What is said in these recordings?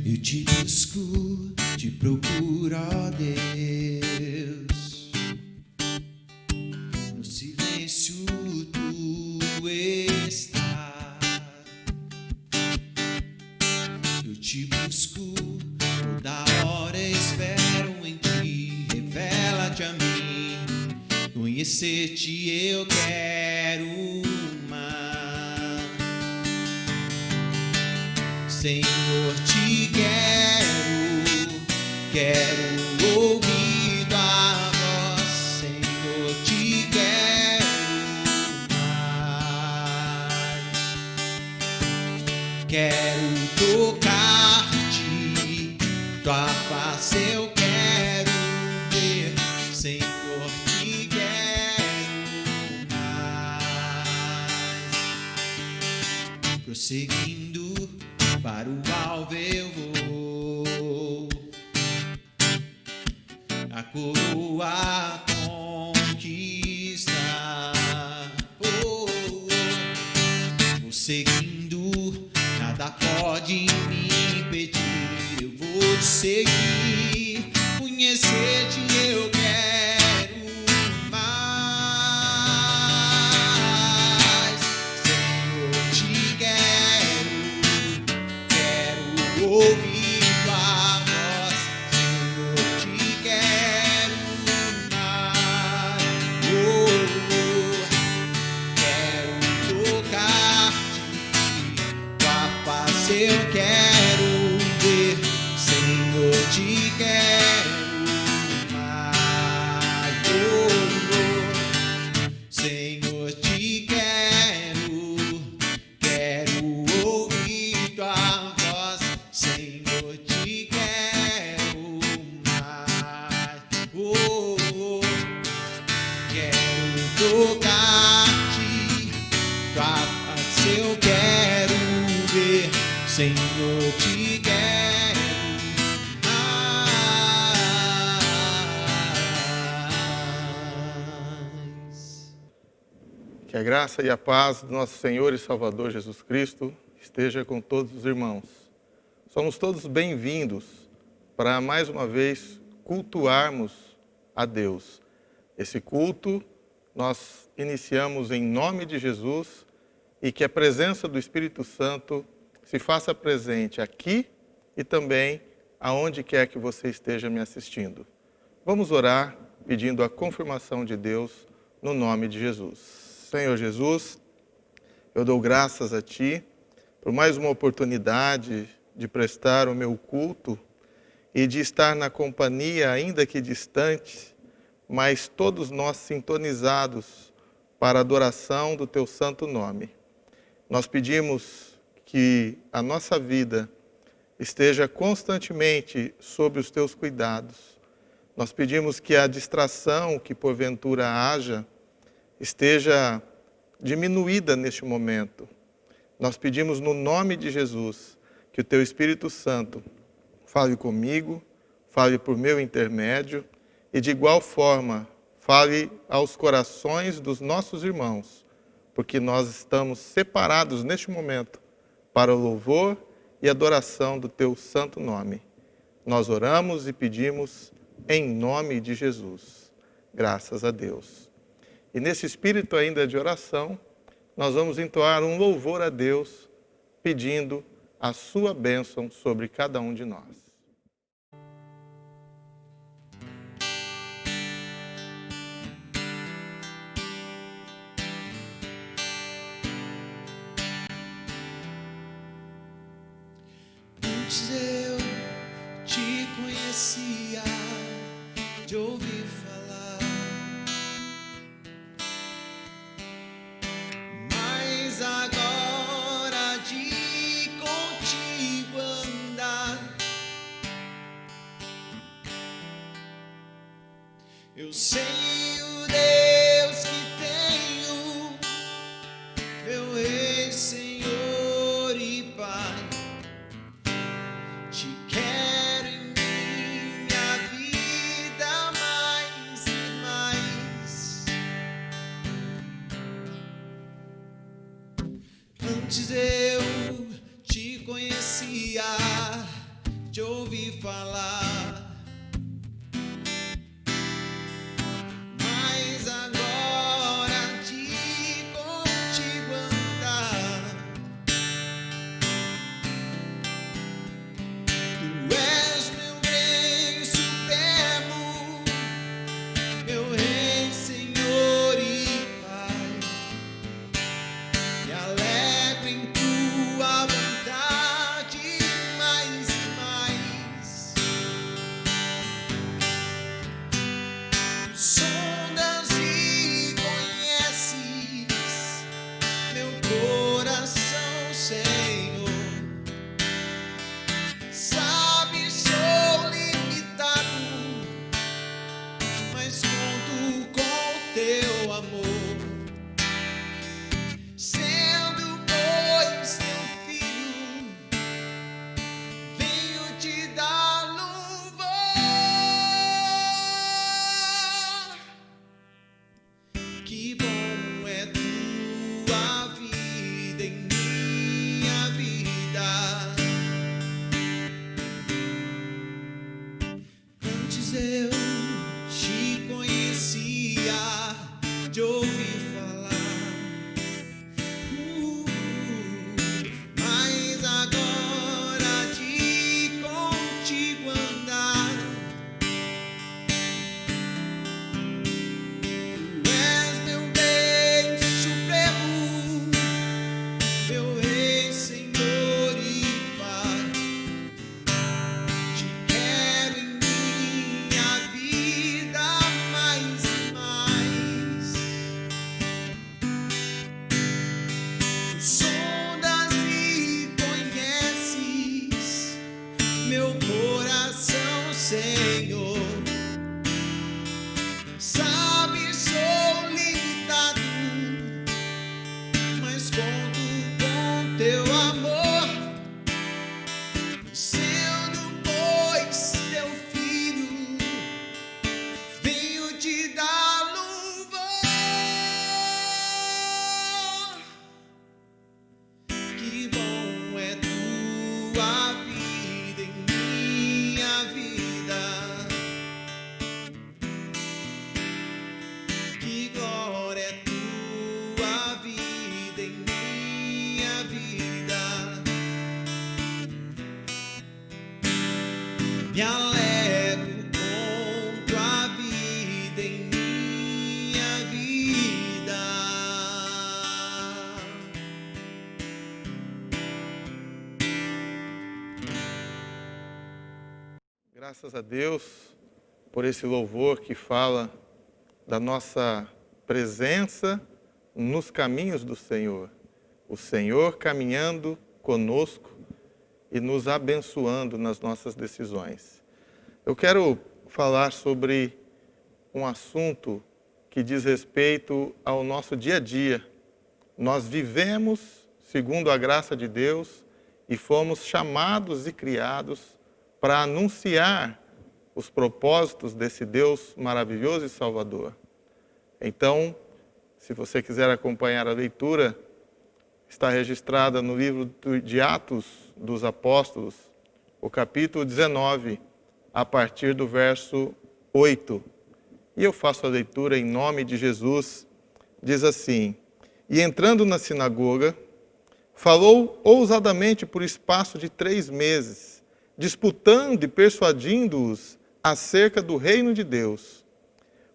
Eu te busco, te procuro, ó Deus. No silêncio tu estás. Eu te busco, toda hora espero em ti. Revela-te a mim, conhecer-te eu quero mais. Senhor, te quero ouvir tua voz. Senhor, te quero mais. Quero tocar-te, tua face eu quero ver. Senhor, te quero mais. Prosseguindo para o alvo eu vou, a coroa conquistar. Vou seguindo, nada pode me impedir. Eu vou te seguir, conhecer-te eu quero mais. Senhor, te quero ouvir tua voz. Senhor, te quero mais. Quero tocar-te, tua face eu quero ver. Senhor, te quero mais. Senhor, te quero ouvir tua voz. Senhor, te quero mais. Quero tocar-te, tua face eu quero ver. Senhor, te quero mais. Que a graça e a paz do nosso Senhor e Salvador Jesus Cristo esteja com todos os irmãos. Somos todos bem-vindos para mais uma vez cultuarmos a Deus. Esse culto nós iniciamos em nome de Jesus e que a presença do Espírito Santo se faça presente aqui e também aonde quer que você esteja me assistindo. Vamos orar pedindo a confirmação de Deus no nome de Jesus. Senhor Jesus, eu dou graças a Ti por mais uma oportunidade de prestar o meu culto e de estar na companhia, ainda que distante, mas todos nós sintonizados para a adoração do Teu santo nome. Nós pedimos que a nossa vida esteja constantemente sob os Teus cuidados. Nós pedimos que a distração que porventura haja esteja diminuída neste momento. Nós pedimos no nome de Jesus que o Teu Espírito Santo fale comigo, fale por meu intermédio e de igual forma fale aos corações dos nossos irmãos, porque nós estamos separados neste momento para o louvor e adoração do Teu santo nome. Nós oramos e pedimos em nome de Jesus. Graças a Deus. E nesse espírito ainda de oração, nós vamos entoar um louvor a Deus, pedindo a sua bênção sobre cada um de nós. Antes eu te conhecia de ouvir falar, mas agora de contigo andar, eu sei o Deus que tenho, meu ex-Senhor e Pai. Te quero em minha vida mais e mais. Antes eu te conhecia de ouvir falar. Mas agora de contigo andar, tu és meu bem supremo, meu Rei, Senhor e Pai. Me alegro em tua vontade mais e mais. Sondas e conheces meu coração, Senhor. Sabe, sou limitado, mas conto com teu amor. Sendo, pois, teu filho, venho te dar louvor. Que bom é tua vida em minha vida. Antes eu te conhecia de ouvir falar, mas agora de contigo andar, tu és meu bem supremo, meu Rei, Senhor e Pai. Te quero em minha vida mais e mais. Tu sondas e conheces meu coração, Senhor. Sabe, sou limitado, mas conto com teu amor. Sendo, pois, teu filho, venho te dar louvor. Que bom é tua vida em minha vida. Que glória é tua vida em minha vida. Me alegro com tua vida em minha vida. Graças a Deus por esse louvor que fala da nossa presença nos caminhos do Senhor. O Senhor caminhando conosco e nos abençoando nas nossas decisões. Eu quero falar sobre um assunto que diz respeito ao nosso dia a dia. Nós vivemos segundo a graça de Deus e fomos chamados e criados para anunciar os propósitos desse Deus maravilhoso e salvador. Então, se você quiser acompanhar a leitura, está registrada no livro de Atos dos Apóstolos, o capítulo 19, a partir do verso 8. E eu faço a leitura em nome de Jesus. Diz assim: E entrando na sinagoga, falou ousadamente por espaço de 3 meses, disputando e persuadindo-os acerca do reino de Deus.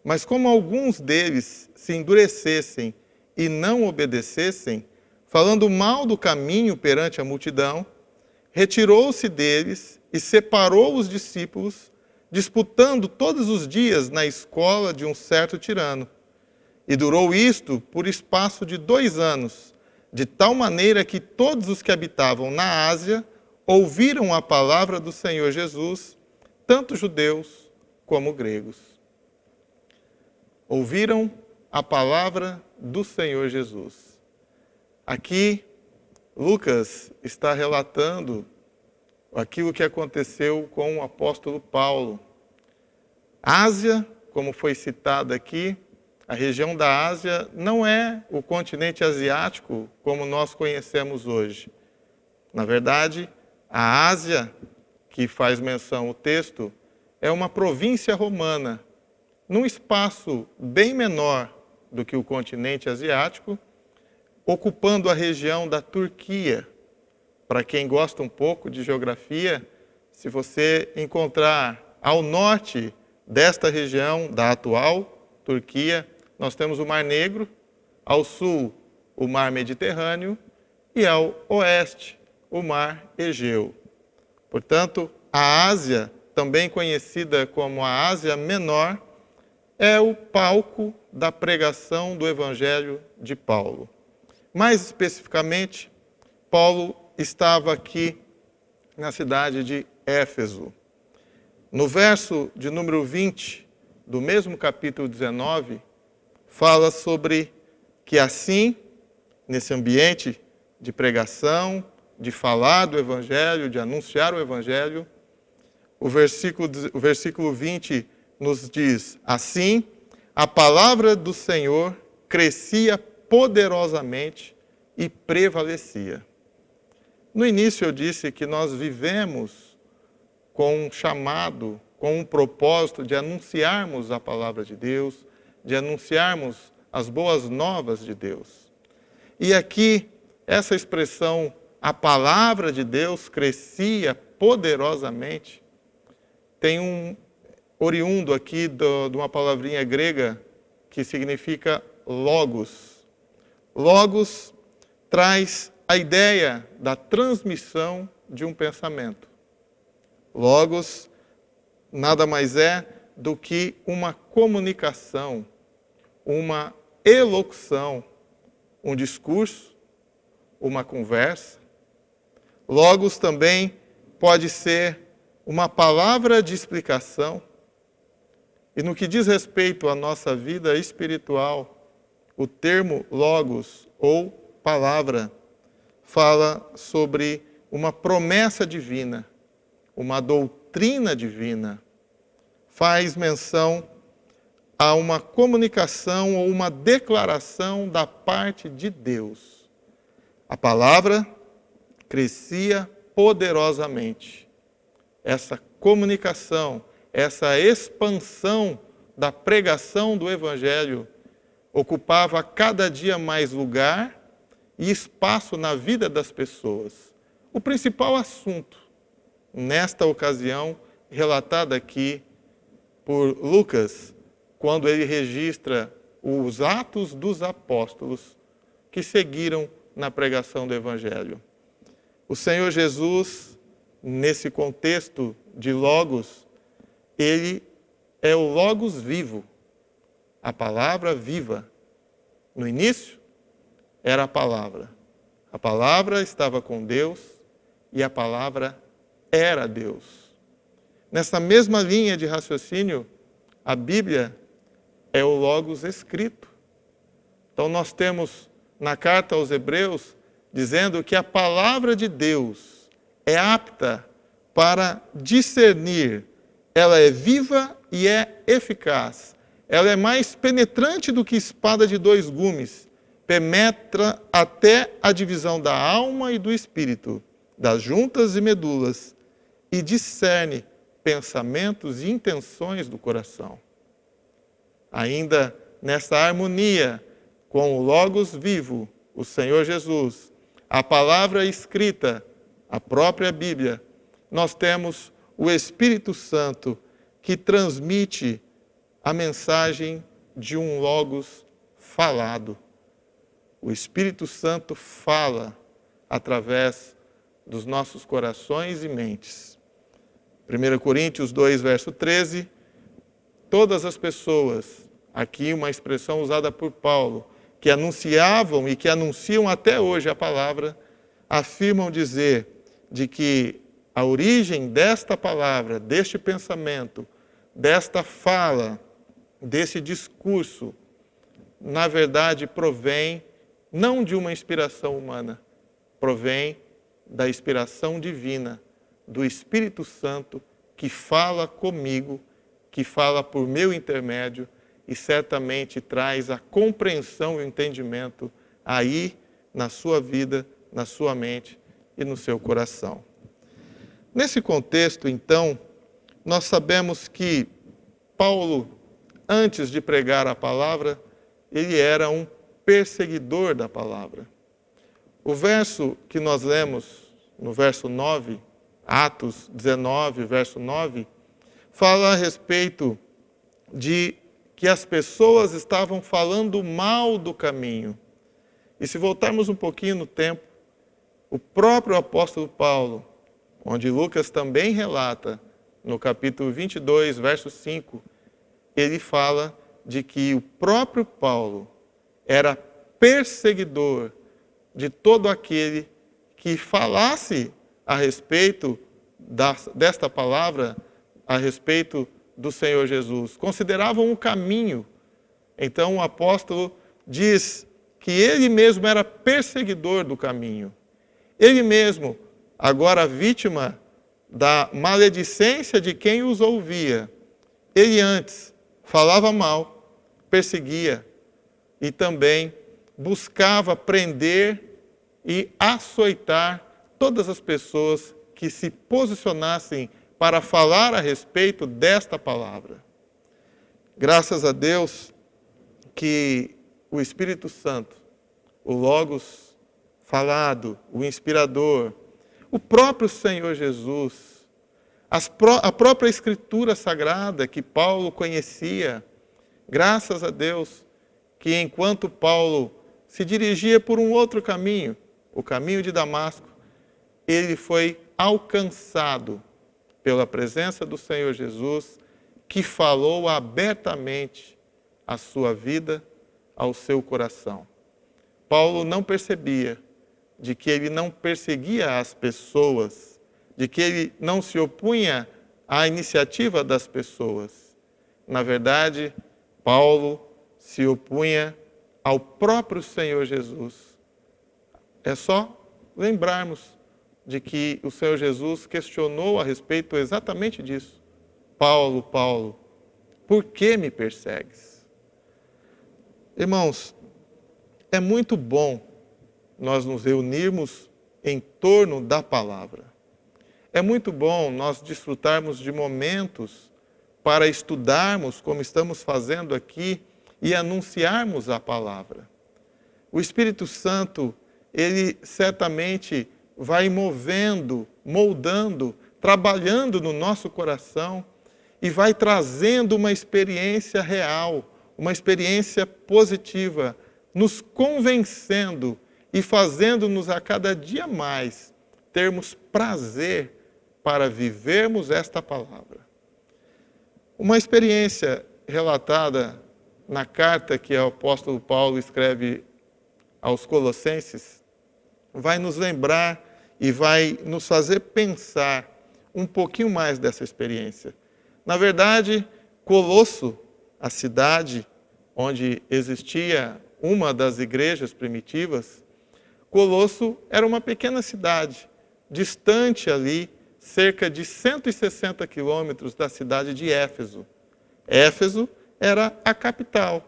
Mas como alguns deles se endurecessem e não obedecessem, falando mal do caminho perante a multidão, retirou-se deles e separou os discípulos, disputando todos os dias na escola de um certo tirano. E durou isto por espaço de 2 anos, de tal maneira que todos os que habitavam na Ásia ouviram a palavra do Senhor Jesus, tanto judeus como gregos. Ouviram a palavra do Senhor Jesus. Aqui, Lucas está relatando aquilo que aconteceu com o apóstolo Paulo. Ásia, como foi citado aqui, a região da Ásia não é o continente asiático como nós conhecemos hoje. Na verdade, a Ásia que faz menção o texto é uma província romana, num espaço bem menor do que o continente asiático, ocupando a região da Turquia. Para quem gosta um pouco de geografia, se você encontrar ao norte desta região, da atual Turquia, nós temos o Mar Negro, ao sul o Mar Mediterrâneo e ao oeste o Mar Egeu. Portanto, a Ásia, também conhecida como a Ásia Menor, é o palco da pregação do Evangelho de Paulo. Mais especificamente, Paulo estava aqui na cidade de Éfeso. No verso de número 20 do mesmo capítulo 19, fala sobre que assim, nesse ambiente de pregação, de falar do Evangelho, de anunciar o Evangelho, o versículo 20 nos diz: assim, a palavra do Senhor crescia poderosamente e prevalecia. No início eu disse que nós vivemos com um chamado, com um propósito de anunciarmos a palavra de Deus, de anunciarmos as boas novas de Deus. E aqui, essa expressão, a palavra de Deus crescia poderosamente, tem um oriundo aqui de uma palavrinha grega que significa logos. Logos traz a ideia da transmissão de um pensamento. Logos nada mais é do que uma comunicação, uma elocução, um discurso, uma conversa. Logos também pode ser uma palavra de explicação. E no que diz respeito à nossa vida espiritual, o termo logos ou palavra fala sobre uma promessa divina, uma doutrina divina. Faz menção a uma comunicação ou uma declaração da parte de Deus. A palavra crescia poderosamente. Essa comunicação, essa expansão da pregação do Evangelho ocupava cada dia mais lugar e espaço na vida das pessoas. O principal assunto, nesta ocasião, relatado aqui por Lucas, quando ele registra os atos dos apóstolos que seguiram na pregação do Evangelho. O Senhor Jesus, nesse contexto de Logos, ele é o Logos vivo, a palavra viva. No início, era a palavra. A palavra estava com Deus e a palavra era Deus. Nessa mesma linha de raciocínio, a Bíblia é o Logos escrito. Então nós temos na carta aos Hebreus dizendo que a palavra de Deus é apta para discernir, ela é viva e é eficaz. Ela é mais penetrante do que espada de dois gumes, penetra até a divisão da alma e do espírito, das juntas e medulas, e discerne pensamentos e intenções do coração. Ainda nessa harmonia com o Logos vivo, o Senhor Jesus, a palavra escrita, a própria Bíblia, nós temos o Espírito Santo que transmite a mensagem de um Logos falado. O Espírito Santo fala através dos nossos corações e mentes. 1 Coríntios 2, verso 13, todas as pessoas, aqui uma expressão usada por Paulo, que anunciavam e que anunciam até hoje a palavra, afirmam dizer de que a origem desta palavra, deste pensamento, desta fala, desse discurso, na verdade provém não de uma inspiração humana, provém da inspiração divina, do Espírito Santo que fala comigo, que fala por meu intermédio e certamente traz a compreensão e o entendimento aí na sua vida, na sua mente e no seu coração. Nesse contexto, então, nós sabemos que Paulo, antes de pregar a palavra, ele era um perseguidor da palavra. O verso que nós lemos, no verso 9, Atos 19, verso 9, fala a respeito de que as pessoas estavam falando mal do caminho. E se voltarmos um pouquinho no tempo, o próprio apóstolo Paulo, onde Lucas também relata, no capítulo 22, verso 5, ele fala de que o próprio Paulo era perseguidor de todo aquele que falasse a respeito desta palavra, a respeito do Senhor Jesus. Consideravam um caminho. Então o apóstolo diz que ele mesmo era perseguidor do caminho. Ele mesmo, agora vítima da maledicência de quem os ouvia. Ele antes falava mal, perseguia e também buscava prender e açoitar todas as pessoas que se posicionassem para falar a respeito desta palavra. Graças a Deus que o Espírito Santo, o Logos falado, o Inspirador, o próprio Senhor Jesus, a própria Escritura Sagrada que Paulo conhecia, graças a Deus que enquanto Paulo se dirigia por um outro caminho, o caminho de Damasco, ele foi alcançado pela presença do Senhor Jesus, que falou abertamente a sua vida, ao seu coração. Paulo não percebia de que ele não perseguia as pessoas, de que ele não se opunha à iniciativa das pessoas. Na verdade, Paulo se opunha ao próprio Senhor Jesus. É só lembrarmos de que o Senhor Jesus questionou a respeito exatamente disso. Paulo, Paulo, por que me persegues? Irmãos, é muito bom nós nos reunirmos em torno da palavra. É muito bom nós desfrutarmos de momentos para estudarmos, como estamos fazendo aqui, e anunciarmos a palavra. O Espírito Santo, ele certamente vai movendo, moldando, trabalhando no nosso coração e vai trazendo uma experiência real, uma experiência positiva, nos convencendo e fazendo-nos a cada dia mais termos prazer para vivermos esta palavra. Uma experiência relatada na carta que o apóstolo Paulo escreve aos Colossenses vai nos lembrar e vai nos fazer pensar um pouquinho mais dessa experiência. Na verdade, Colosso, a cidade onde existia uma das igrejas primitivas, Colosso era uma pequena cidade, distante ali, cerca de 160 quilômetros da cidade de Éfeso. Éfeso era a capital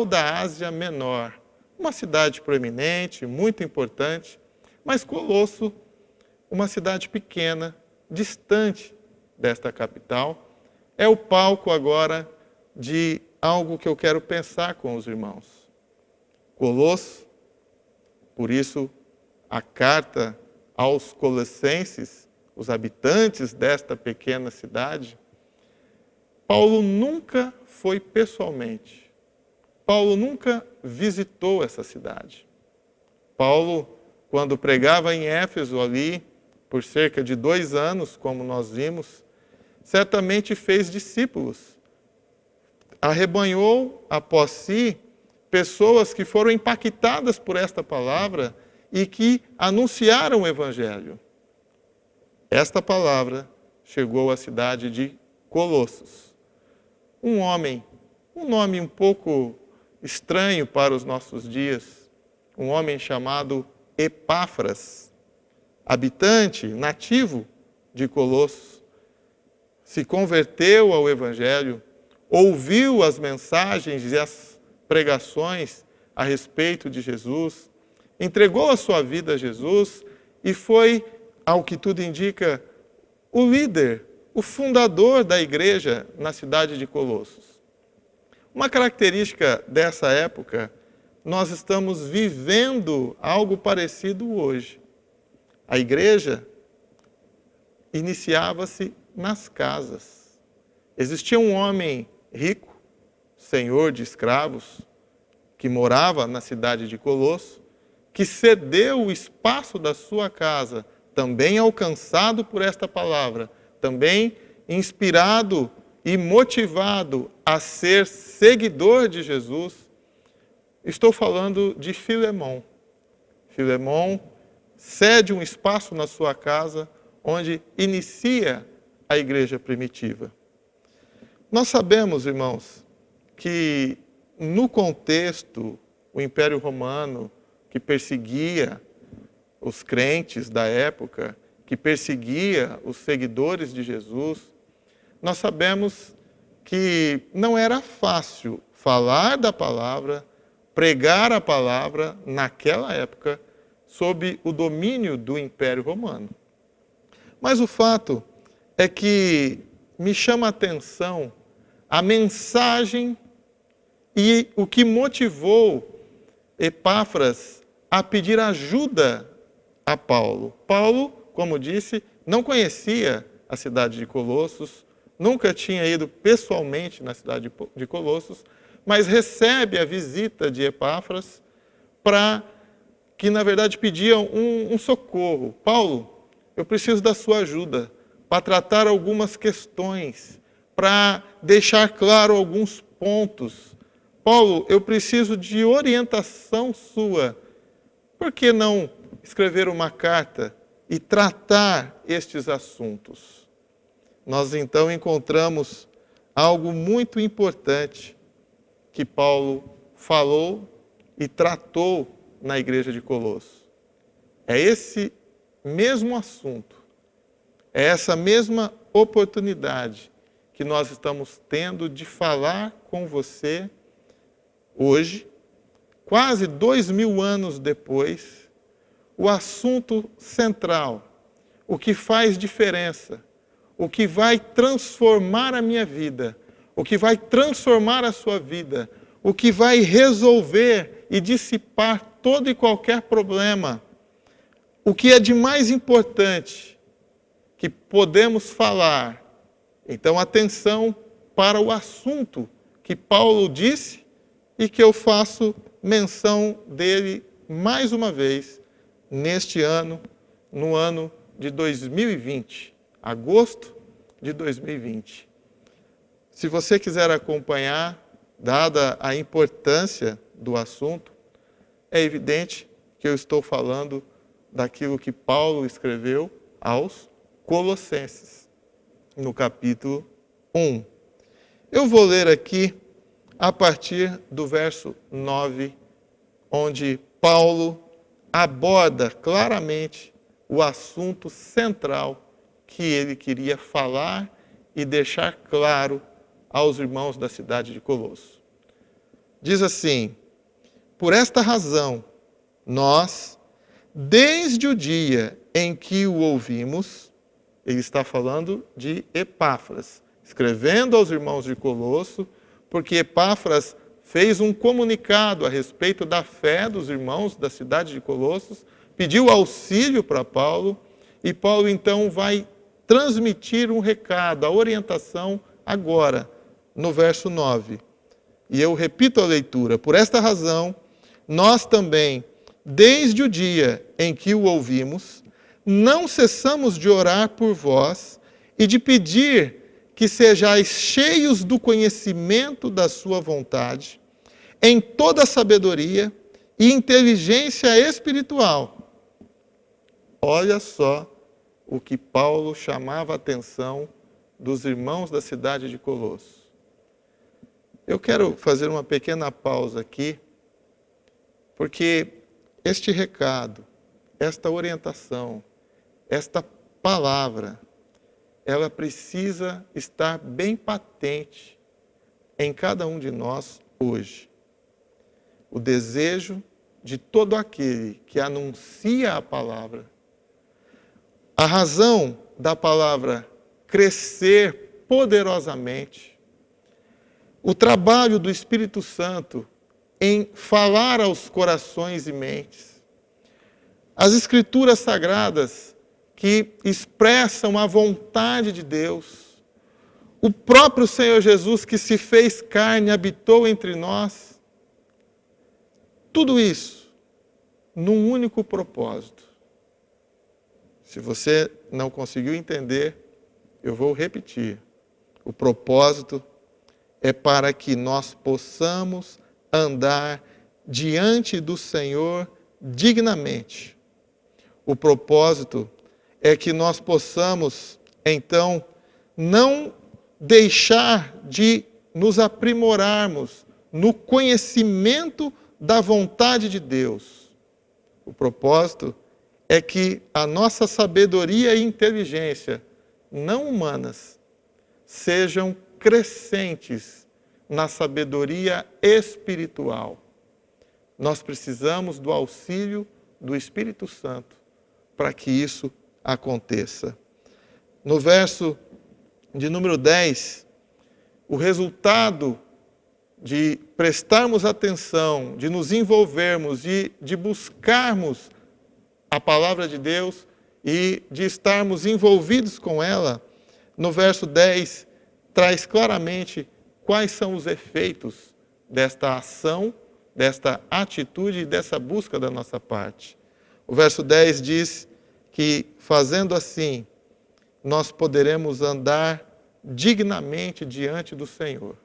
da Ásia Menor, uma cidade proeminente, muito importante, mas Colosso, uma cidade pequena, distante desta capital, é o palco agora de algo que eu quero pensar com os irmãos. Colosso, por isso a carta aos Colossenses, os habitantes desta pequena cidade, Paulo nunca foi pessoalmente. Paulo nunca visitou essa cidade. Paulo, quando pregava em Éfeso ali, por cerca de 2 anos, como nós vimos, certamente fez discípulos. Arrebanhou após si pessoas que foram impactadas por esta palavra e que anunciaram o Evangelho. Esta palavra chegou à cidade de Colossos. Um homem, um nome um pouco estranho para os nossos dias, um homem chamado Epáfras, habitante, nativo de Colossos, se converteu ao Evangelho, ouviu as mensagens e as pregações a respeito de Jesus, entregou a sua vida a Jesus e foi ao que tudo indica, o líder, o fundador da igreja na cidade de Colossos. Uma característica dessa época, nós estamos vivendo algo parecido hoje. A igreja iniciava-se nas casas. Existia um homem rico, senhor de escravos, que morava na cidade de Colosso, que cedeu o espaço da sua casa, também alcançado por esta palavra, também inspirado e motivado a ser seguidor de Jesus. Estou falando de Filemão. Filemão cede um espaço na sua casa, onde inicia a igreja primitiva. Nós sabemos, irmãos, que no contexto, o Império Romano, que perseguia os crentes da época, que perseguia os seguidores de Jesus, nós sabemos que não era fácil falar da palavra, pregar a palavra naquela época, sob o domínio do Império Romano. Mas o fato é que me chama a atenção a mensagem e o que motivou Epáfras a pedir ajuda a Paulo. Paulo, como disse, não conhecia a cidade de Colossos, nunca tinha ido pessoalmente na cidade de Colossos, mas recebe a visita de Epáfras para que, na verdade, pedia um socorro. Paulo, eu preciso da sua ajuda para tratar algumas questões, para deixar claro alguns pontos. Paulo, eu preciso de orientação sua. Por que não escrever uma carta e tratar estes assuntos? Nós então encontramos algo muito importante que Paulo falou e tratou na igreja de Colosso. É esse mesmo assunto, é essa mesma oportunidade que nós estamos tendo de falar com você hoje, quase 2000 anos depois, o assunto central, o que faz diferença, o que vai transformar a minha vida, o que vai transformar a sua vida, o que vai resolver e dissipar todo e qualquer problema, o que é de mais importante que podemos falar. Então, atenção para o assunto que Paulo disse e que eu faço menção dele mais uma vez neste ano, no ano de 2020, agosto de 2020. Se você quiser acompanhar, dada a importância do assunto, é evidente que eu estou falando daquilo que Paulo escreveu aos Colossenses, no capítulo 1. Eu vou ler aqui a partir do verso 9, onde Paulo aborda claramente o assunto central que ele queria falar e deixar claro aos irmãos da cidade de Colosso. Diz assim: por esta razão, nós, desde o dia em que o ouvimos, ele está falando de Epáfras, escrevendo aos irmãos de Colosso, porque Epáfras fez um comunicado a respeito da fé dos irmãos da cidade de Colossos, pediu auxílio para Paulo, e Paulo então vai transmitir um recado, a orientação agora, no verso 9. E eu repito a leitura: por esta razão, nós também, desde o dia em que o ouvimos, não cessamos de orar por vós e de pedir que sejais cheios do conhecimento da sua vontade, em toda sabedoria e inteligência espiritual. Olha só o que Paulo chamava a atenção dos irmãos da cidade de Colosso. Eu quero fazer uma pequena pausa aqui, porque este recado, esta orientação, esta palavra, ela precisa estar bem patente em cada um de nós hoje. O desejo de todo aquele que anuncia a palavra, A razão da palavra crescer poderosamente, o trabalho do Espírito Santo em falar aos corações e mentes, as Escrituras Sagradas que expressam a vontade de Deus, o próprio Senhor Jesus que se fez carne, habitou entre nós, tudo isso num único propósito. Se você não conseguiu entender, eu vou repetir. O propósito é para que nós possamos andar diante do Senhor dignamente. O propósito é que nós possamos, então, não deixar de nos aprimorarmos no conhecimento da vontade de Deus. O propósito é que a nossa sabedoria e inteligência, não humanas, sejam crescentes na sabedoria espiritual. Nós precisamos do auxílio do Espírito Santo para que isso aconteça. No verso de número 10, o resultado de prestarmos atenção, de nos envolvermos, de buscarmos a palavra de Deus e de estarmos envolvidos com ela, no verso 10, traz claramente quais são os efeitos desta ação, desta atitude e dessa busca da nossa parte. O verso 10 diz que, fazendo assim, nós poderemos andar dignamente diante do Senhor.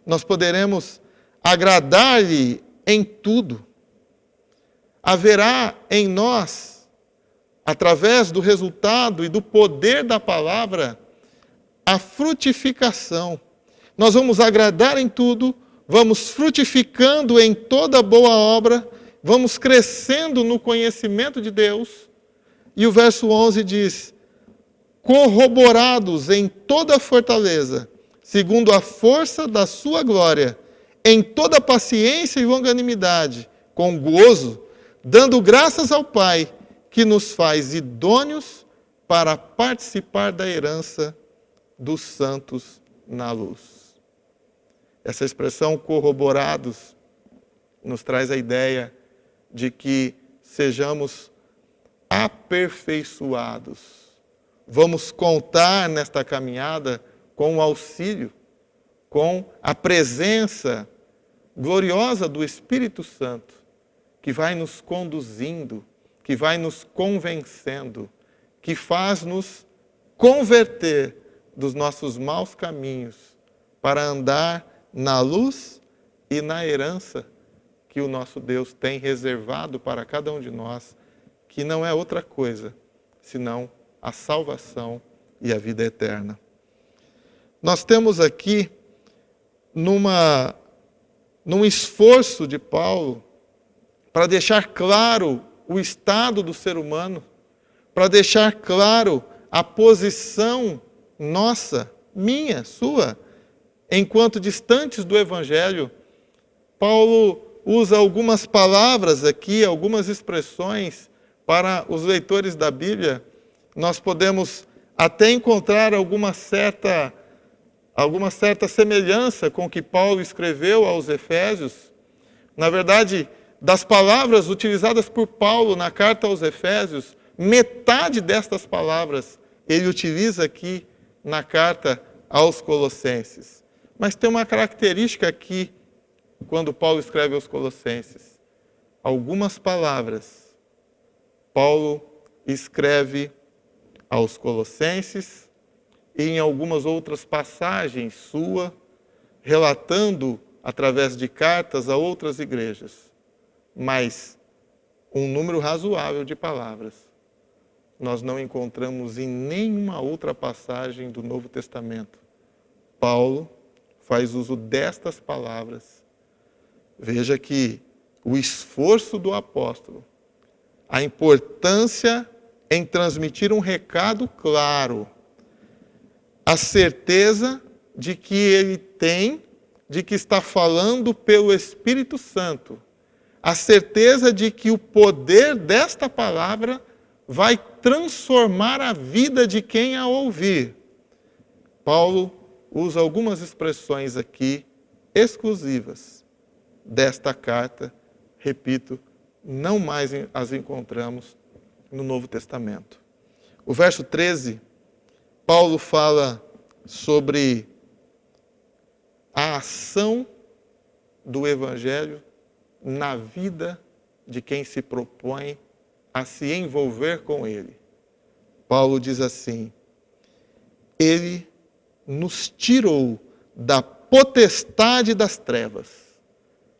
Nós poderemos agradar-lhe em tudo. Haverá em nós, através do resultado e do poder da palavra, a frutificação. Nós vamos agradar em tudo, vamos frutificando em toda boa obra, vamos crescendo no conhecimento de Deus. E o verso 11 diz: corroborados em toda fortaleza, segundo a força da sua glória, em toda paciência e longanimidade, com gozo, dando graças ao Pai, que nos faz idôneos para participar da herança dos santos na luz. Essa expressão corroborados nos traz a ideia de que sejamos aperfeiçoados. Vamos contar nesta caminhada com o auxílio, com a presença gloriosa do Espírito Santo, que vai nos conduzindo, que vai nos convencendo, que faz-nos converter dos nossos maus caminhos para andar na luz e na herança que o nosso Deus tem reservado para cada um de nós, que não é outra coisa senão a salvação e a vida eterna. Nós temos aqui, num esforço de Paulo, para deixar claro o estado do ser humano, para deixar claro a posição nossa, minha, sua, enquanto distantes do Evangelho, Paulo usa algumas palavras aqui, algumas expressões para os leitores da Bíblia. Nós podemos até encontrar alguma certa semelhança com o que Paulo escreveu aos Efésios. Na verdade, das palavras utilizadas por Paulo na carta aos Efésios, metade destas palavras ele utiliza aqui na carta aos Colossenses. Mas tem uma característica aqui, quando Paulo escreve aos Colossenses. Algumas palavras Paulo escreve aos Colossenses e em algumas outras passagens sua, relatando através de cartas a outras igrejas. Mas um número razoável de palavras nós não encontramos em nenhuma outra passagem do Novo Testamento. Paulo faz uso destas palavras. Veja que o esforço do apóstolo, a importância em transmitir um recado claro, a certeza de que ele tem, de que está falando pelo Espírito Santo, a certeza de que o poder desta palavra vai transformar a vida de quem a ouvir. Paulo usa algumas expressões aqui exclusivas desta carta. Repito, não mais as encontramos no Novo Testamento. O verso 13, Paulo fala sobre a ação do Evangelho na vida de quem se propõe a se envolver com ele. Paulo diz assim: ele nos tirou da potestade das trevas.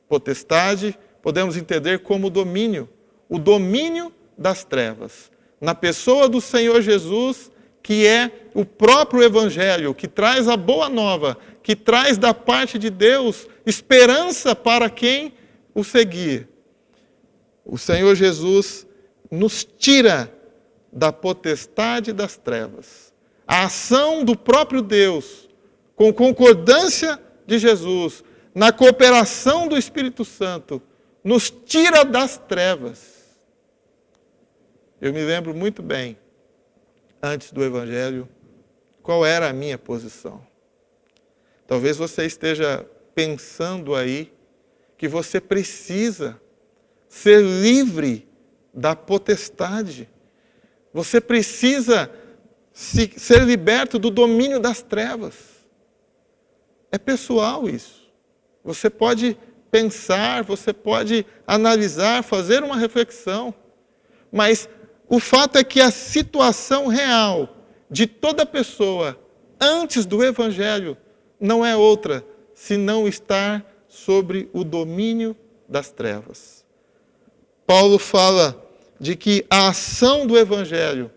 Potestade podemos entender como domínio, o domínio das trevas. Na pessoa do Senhor Jesus, que é o próprio Evangelho, que traz a boa nova, que traz da parte de Deus esperança para quem o seguir. O Senhor Jesus nos tira da potestade das trevas. A ação do próprio Deus, com concordância de Jesus, na cooperação do Espírito Santo, nos tira das trevas. Eu me lembro muito bem, antes do Evangelho, qual era a minha posição. Talvez você esteja pensando aí que você precisa ser livre da potestade. Você precisa ser liberto do domínio das trevas. É pessoal isso. Você pode pensar, você pode analisar, fazer uma reflexão. Mas o fato é que a situação real de toda pessoa antes do Evangelho não é outra senão estar sobre o domínio das trevas. Paulo fala de que a ação do Evangelho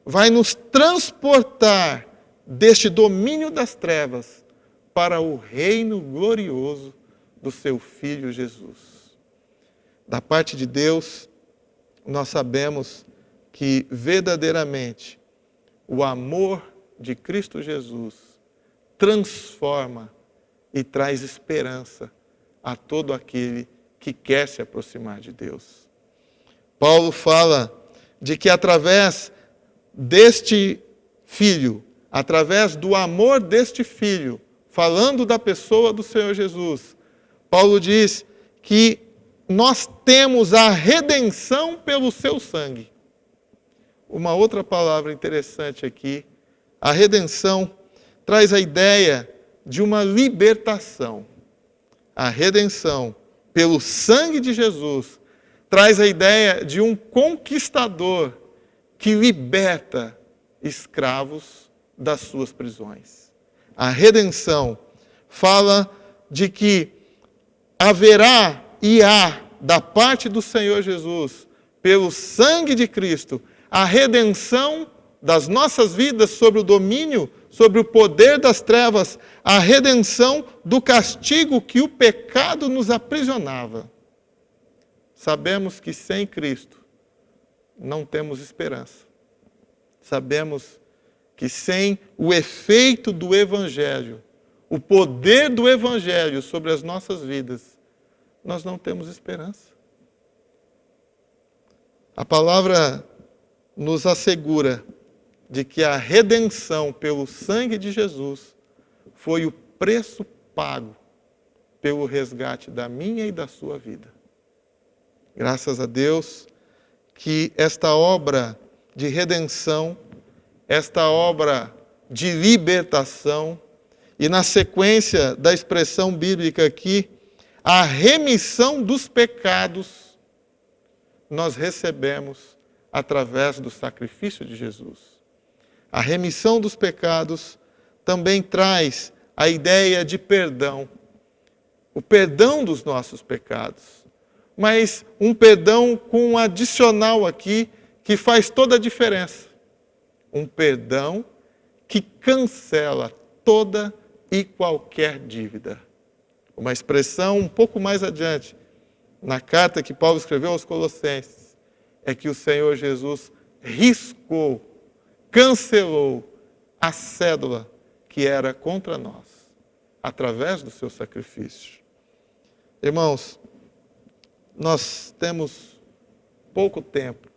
vai nos transportar deste domínio das trevas para o reino glorioso do seu Filho Jesus. Da parte de Deus, nós sabemos que verdadeiramente o amor de Cristo Jesus transforma e traz esperança a todo aquele que quer se aproximar de Deus. Paulo fala de que através deste Filho, através do amor deste Filho, falando da pessoa do Senhor Jesus, Paulo diz que nós temos a redenção pelo seu sangue. Uma outra palavra interessante aqui, a redenção traz a ideia de uma libertação. A redenção pelo sangue de Jesus traz a ideia de um conquistador que liberta escravos das suas prisões. A redenção fala de que haverá e há, da parte do Senhor Jesus, pelo sangue de Cristo, a redenção das nossas vidas sobre o domínio, sobre o poder das trevas, a redenção do castigo que o pecado nos aprisionava. Sabemos que sem Cristo não temos esperança. Sabemos que sem o efeito do Evangelho, o poder do Evangelho sobre as nossas vidas, nós não temos esperança. A palavra nos assegura de que a redenção pelo sangue de Jesus foi o preço pago pelo resgate da minha e da sua vida. Graças a Deus que esta obra de redenção, esta obra de libertação, e na sequência da expressão bíblica aqui, a remissão dos pecados, nós recebemos através do sacrifício de Jesus. A remissão dos pecados também traz a ideia de perdão, o perdão dos nossos pecados, mas um perdão com um adicional aqui que faz toda a diferença. Um perdão que cancela toda e qualquer dívida. Uma expressão um pouco mais adiante, na carta que Paulo escreveu aos Colossenses, é que o Senhor Jesus riscou, cancelou a cédula que era contra nós, através do seu sacrifício. Irmãos, nós temos pouco tempo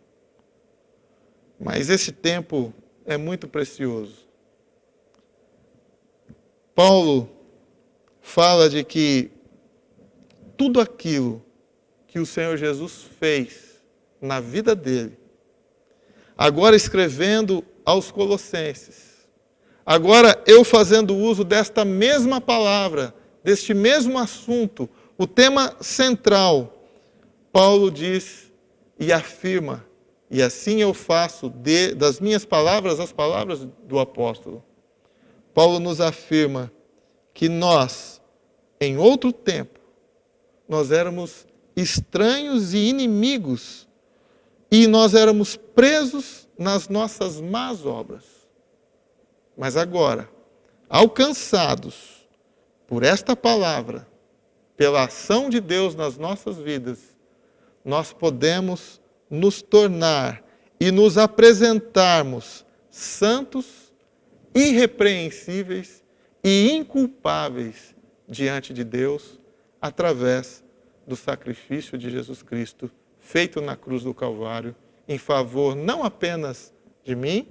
Mas esse tempo é muito precioso. Paulo fala de que tudo aquilo que o Senhor Jesus fez na vida dele, agora escrevendo aos Colossenses, agora eu fazendo uso desta mesma palavra, deste mesmo assunto, o tema central, Paulo diz e afirma, e assim eu faço das minhas palavras as palavras do apóstolo. Paulo nos afirma que nós, em outro tempo, nós éramos estranhos e inimigos, e nós éramos presos nas nossas más obras. Mas agora, alcançados por esta palavra, pela ação de Deus nas nossas vidas, nós podemos nos tornar e nos apresentarmos santos, irrepreensíveis e inculpáveis diante de Deus através do sacrifício de Jesus Cristo feito na cruz do Calvário em favor não apenas de mim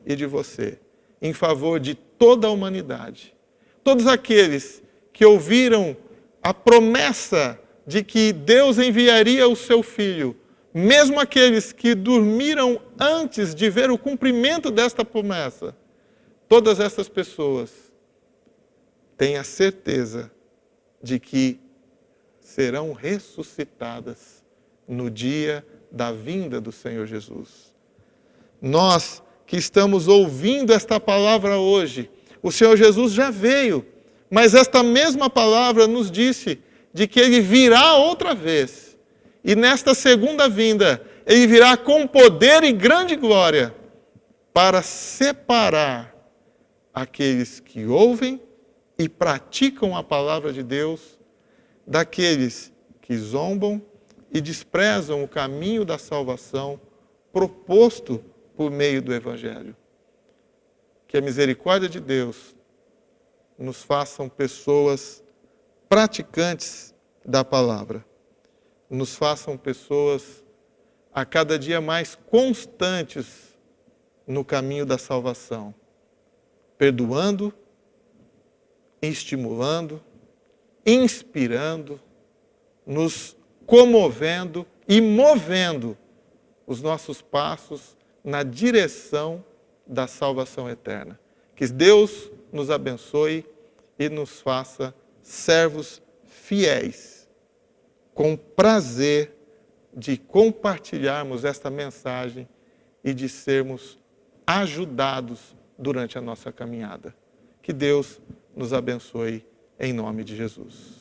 e de você, em favor de toda a humanidade. Todos aqueles que ouviram a promessa de que Deus enviaria o seu Filho, mesmo aqueles que dormiram antes de ver o cumprimento desta promessa, todas essas pessoas têm a certeza de que serão ressuscitadas no dia da vinda do Senhor Jesus. Nós que estamos ouvindo esta palavra hoje, o Senhor Jesus já veio, mas esta mesma palavra nos disse de que Ele virá outra vez. E nesta segunda vinda, Ele virá com poder e grande glória para separar aqueles que ouvem e praticam a palavra de Deus daqueles que zombam e desprezam o caminho da salvação proposto por meio do Evangelho. Que a misericórdia de Deus nos façam pessoas praticantes da palavra, nos façam pessoas a cada dia mais constantes no caminho da salvação, perdoando, estimulando, inspirando, nos comovendo e movendo os nossos passos na direção da salvação eterna. Que Deus nos abençoe e nos faça servos fiéis, com prazer de compartilharmos esta mensagem e de sermos ajudados durante a nossa caminhada. Que Deus nos abençoe em nome de Jesus.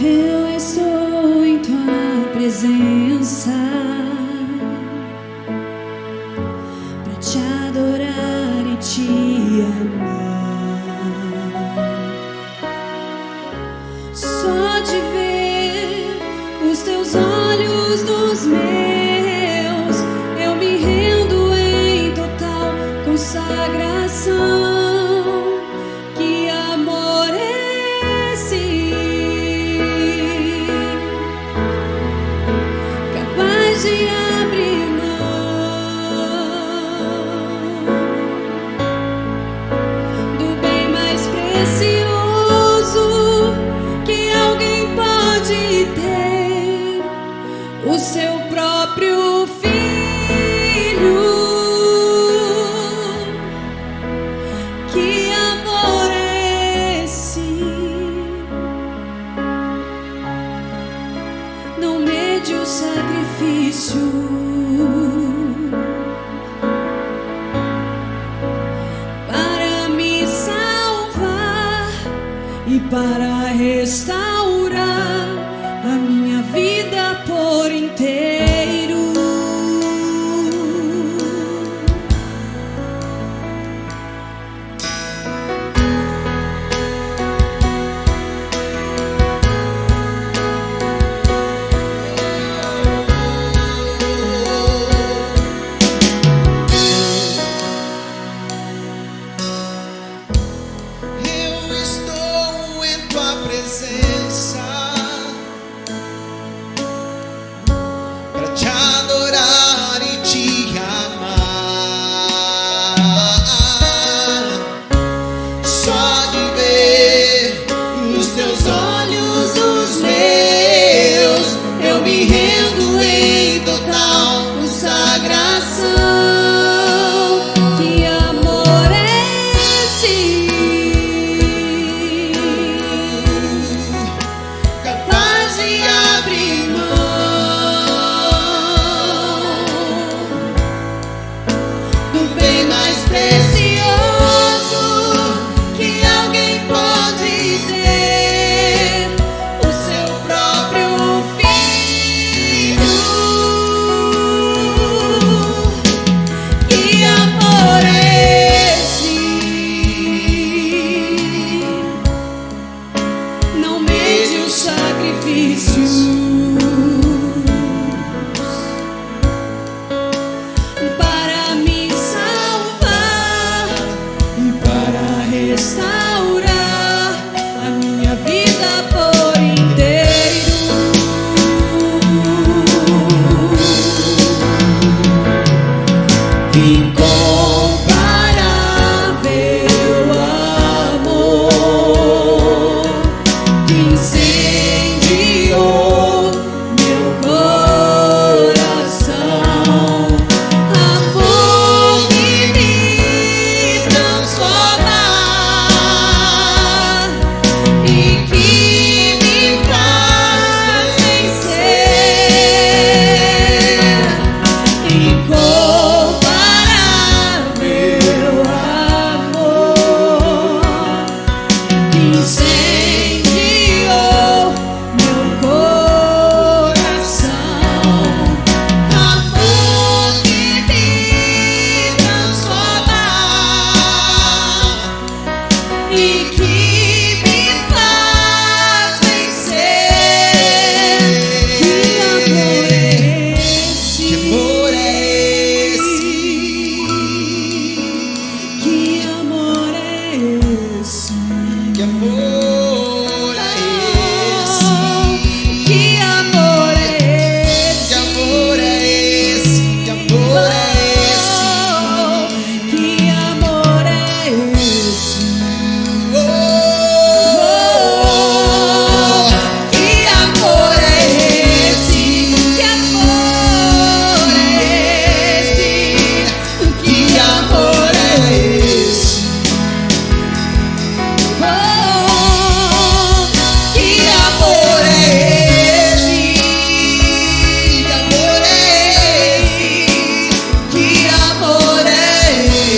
Eu estou em tua presença para te adorar e te amar. Só de ver os teus olhos nos meus, eu me rendo em total consagração. Que amor é esse? De abrir mão do bem mais precioso que alguém pode ter, o seu próprio filho. Que amor é esse? Não mede o sacrifício para me salvar e para restaurar a minha vida por inteiro. presença para te adorar e te amar. Só de ver os teus olhos, os meus, eu me rendo em total consagração. Que amor é esse, Capaz de abrir mão do bem mais precioso que alguém pode ter, o seu próprio filho. Que amor é esse? não mede os sacrifícios para me salvar e para restaurar a minha vida por inteiro. Incomparável amor que incendiou meu coração, amor que me transforma e que me faz vencer. Incomparável amor que incendiou meu coração, Amor que me transforma e que me faz vencer. Que amor é esse? Que amor é esse? Que amor é esse? Que amor é esse? Que amor é Que esse? amor é esse? Que amor é esse? Que amor é esse? Oh, que amor é esse? Que amor é esse? Que amor é esse? Oh, Que amor é esse? Que amor é esse? Que amor é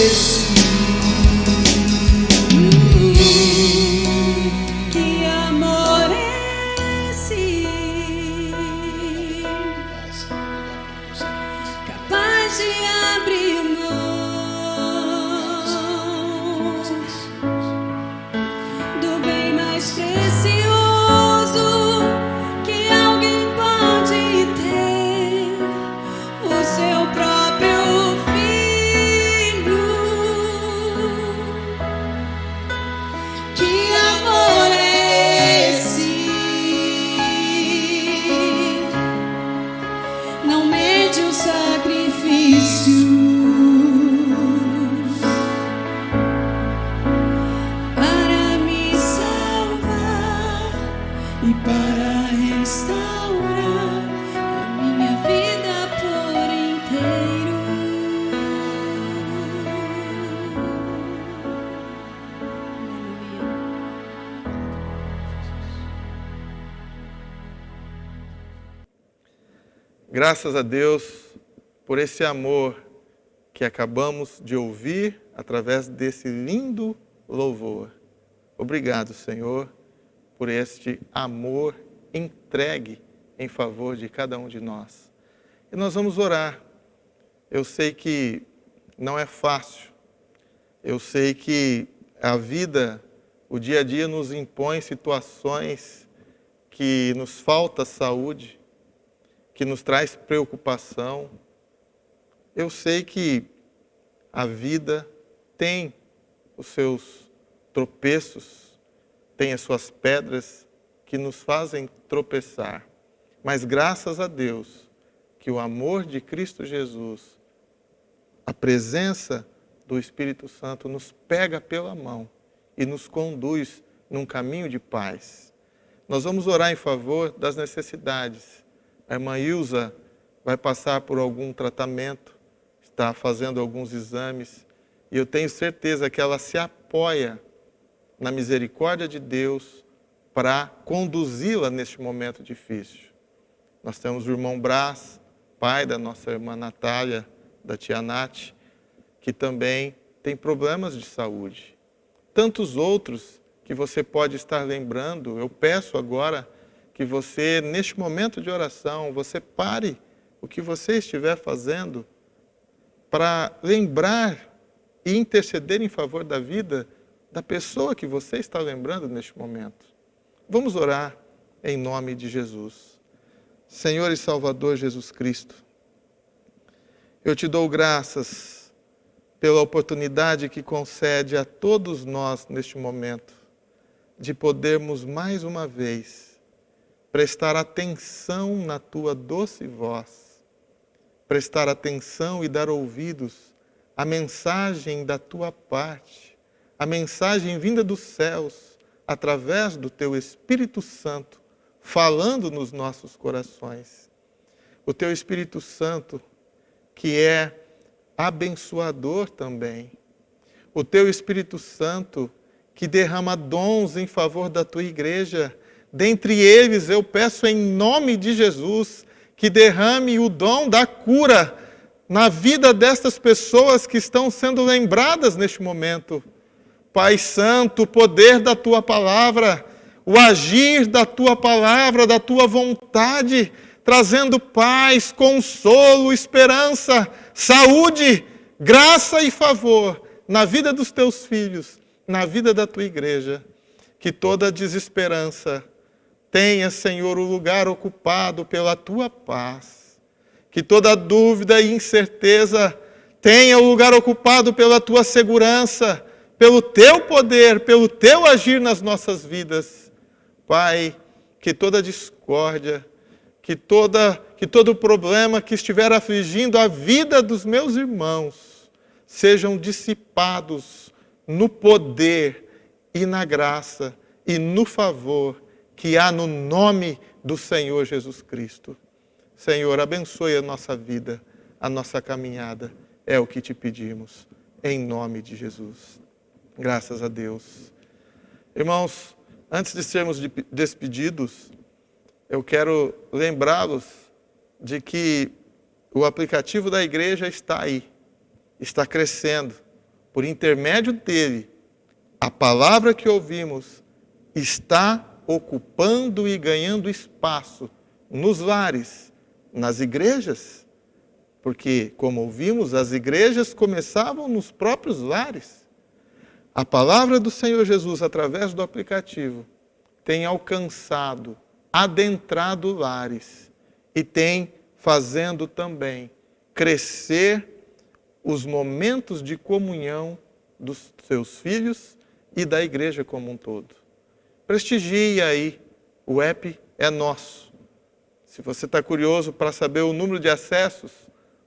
esse? que amor é esse? Capaz de abrir mão do bem mais precioso que alguém pode ter, o seu próprio filho. Que amor é esse? Não mede os sacrifícios para me salvar e para restaurar a minha vida por inteiro. Graças a Deus por esse amor que acabamos de ouvir através desse lindo louvor. Obrigado, Senhor, por este amor entregue em favor de cada um de nós. E nós vamos orar. Eu sei que não é fácil. Eu sei que a vida, o dia a dia nos impõe situações que nos falta saúde, que nos traz preocupação. Eu sei que a vida tem os seus tropeços, tem as suas pedras que nos fazem tropeçar. Mas graças a Deus que o amor de Cristo Jesus, a presença do Espírito Santo nos pega pela mão e nos conduz num caminho de paz. Nós vamos orar em favor das necessidades. A irmã Ilza vai passar por algum tratamento, está fazendo alguns exames, e eu tenho certeza que ela se apoia na misericórdia de Deus para conduzi-la neste momento difícil. Nós temos o irmão Brás, pai da nossa irmã Natália, da tia Nath, que também tem problemas de saúde. Tantos outros que você pode estar lembrando. Eu peço agora que você, neste momento de oração, você pare o que você estiver fazendo para lembrar e interceder em favor da vida da pessoa que você está lembrando neste momento. Vamos orar em nome de Jesus. Senhor e Salvador Jesus Cristo, eu te dou graças pela oportunidade que concede a todos nós neste momento de podermos mais uma vez prestar atenção na tua doce voz, prestar atenção e dar ouvidos à mensagem da tua parte, a mensagem vinda dos céus, através do teu Espírito Santo, falando nos nossos corações. O teu Espírito Santo, que é abençoador também. O teu Espírito Santo, que derrama dons em favor da tua igreja. Dentre eles, eu peço em nome de Jesus, que derrame o dom da cura na vida destas pessoas que estão sendo lembradas neste momento. Pai Santo, o poder da tua palavra, o agir da tua palavra, da tua vontade, trazendo paz, consolo, esperança, saúde, graça e favor na vida dos teus filhos, na vida da tua igreja. Que toda desesperança tenha, Senhor, o lugar ocupado pela tua paz. Que toda dúvida e incerteza tenha o lugar ocupado pela tua segurança, pelo teu poder, pelo teu agir nas nossas vidas. Pai, que toda discórdia, que todo problema que estiver afligindo a vida dos meus irmãos sejam dissipados no poder e na graça e no favor que há no nome do Senhor Jesus Cristo. Senhor, abençoe a nossa vida, a nossa caminhada. É o que te pedimos, em nome de Jesus. Graças a Deus. Irmãos, antes de sermos despedidos, eu quero lembrá-los de que o aplicativo da igreja está aí, está crescendo. Por intermédio dele, a palavra que ouvimos está ocupando e ganhando espaço nos lares, nas igrejas. Porque, como ouvimos, as igrejas começavam nos próprios lares. A palavra do Senhor Jesus, através do aplicativo, tem alcançado, adentrado lares e tem fazendo também crescer os momentos de comunhão dos seus filhos e da igreja como um todo. Prestigie aí, o app é nosso. Se você está curioso para saber o número de acessos,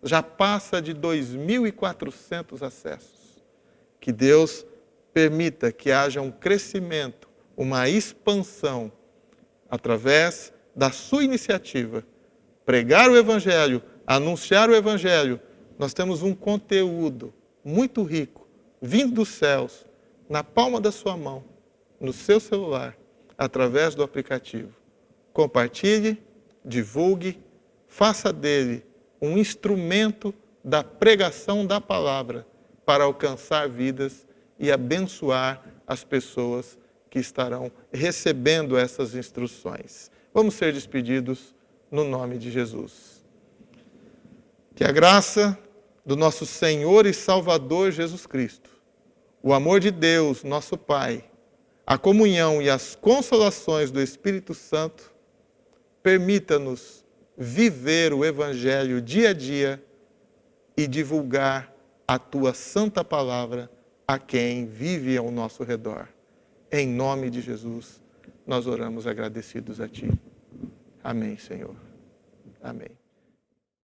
já passa de 2.400 acessos. Que Deus permita que haja um crescimento, uma expansão, através da sua iniciativa. Pregar o Evangelho, anunciar o Evangelho. Nós temos um conteúdo muito rico, vindo dos céus, na palma da sua mão, no seu celular, através do aplicativo. Compartilhe, divulgue, faça dele um instrumento da pregação da palavra para alcançar vidas e abençoar as pessoas que estarão recebendo essas instruções. Vamos ser despedidos no nome de Jesus. Que a graça do nosso Senhor e Salvador Jesus Cristo, o amor de Deus, nosso Pai, a comunhão e as consolações do Espírito Santo, permita-nos viver o Evangelho dia a dia e divulgar a Tua santa palavra a quem vive ao nosso redor. Em nome de Jesus. nós oramos agradecidos a Ti. Amém, Senhor. Amém.